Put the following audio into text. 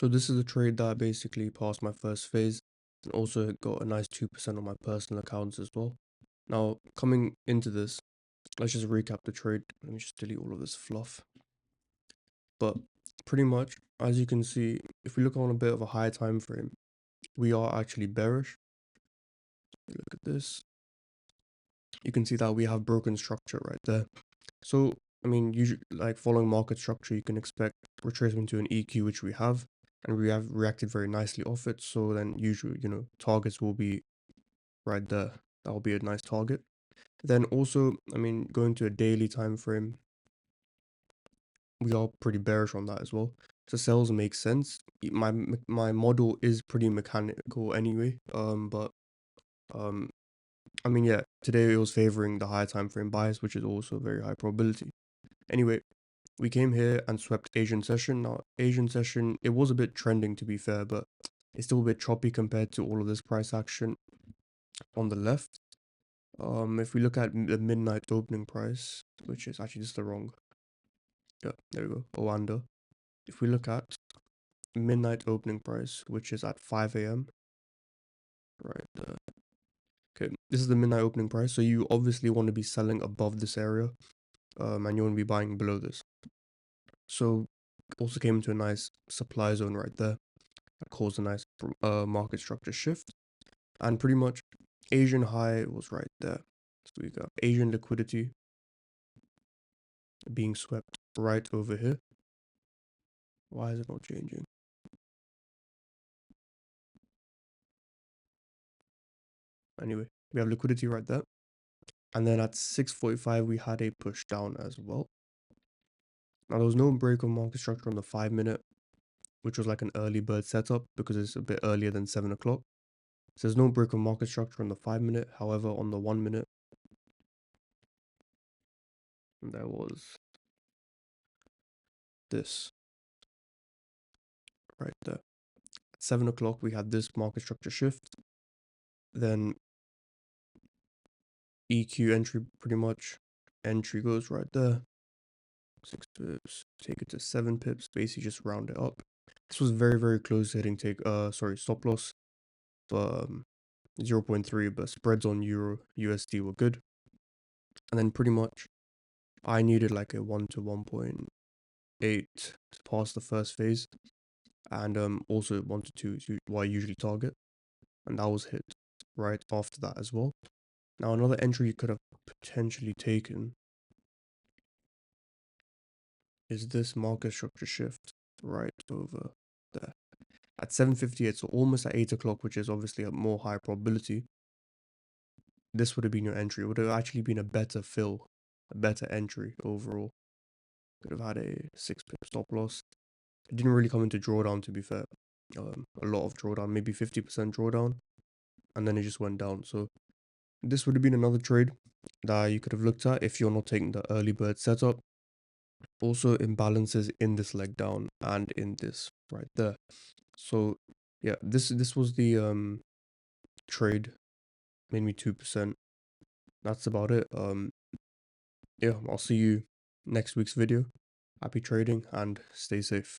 So this is a trade that basically passed my first phase and also got a nice 2% on my personal accounts as well. Now, coming into this, let's just recap the trade. Let me just delete all of this fluff. But pretty much, as you can see, if we look on a bit of a higher time frame, we are actually bearish. Look at this. You can see that we have broken structure right there. So, I mean, usually, like following market structure, you can expect retracement to an EQ, which we have, and we have reacted very nicely off it. So then usually, targets will be right there. That will be a nice target. Then also, I mean, going to a daily time frame, we are pretty bearish on that as well. So sales make sense. My model is pretty mechanical anyway. But I mean, yeah, today it was favoring the higher time frame bias, which is also very high probability. Anyway, we came here and swept Asian session. Now, Asian session, it was a bit trending to be fair, but it's still a bit choppy compared to all of this price action on the left. If we look at the midnight opening price, which is actually just the wrong, yeah, there we go, Oanda. If we look at midnight opening price, which is at 5 a.m., right there. Okay, this is the midnight opening price, so you obviously want to be selling above this area, and you want to be buying below this. So, also came into a nice supply zone right there that caused a nice market structure shift, and pretty much Asian high was right there. So we got Asian liquidity being swept right over here. Why is it not changing? Anyway, we have liquidity right there. And then at 6:45, we had a push down as well. Now, there was no break of market structure on the 5-minute, which was like an early bird setup because it's a bit earlier than 7 o'clock. So there's no break of market structure on the 5-minute. However, on the 1-minute, there was this right there. At 7 o'clock, we had this market structure shift. Then EQ entry pretty much. Entry goes right there. 6 pips. Take it to 7 pips. Basically just round it up. This was very, very close to hitting stop loss. But 0.3, but spreads on Euro USD were good. And then pretty much I needed like a 1 to 1.8 to pass the first phase. And also 1 to 2 is what I usually target. And that was hit right after that as well. Now another entry you could have potentially taken is this market structure shift right over there. At 7:58, so almost at 8 o'clock, which is obviously a more high probability, this would have been your entry. It would have actually been a better fill, a better entry overall. Could have had a 6-pip stop loss. It didn't really come into drawdown, to be fair. A lot of drawdown, maybe 50% drawdown, and then it just went down. So this would have been another trade that you could have looked at if you're not taking the early bird setup. Also imbalances in this leg down and in this right there. So yeah, this was the trade, made me 2%. That's about it. Yeah, I'll see you next week's video. Happy trading and stay safe.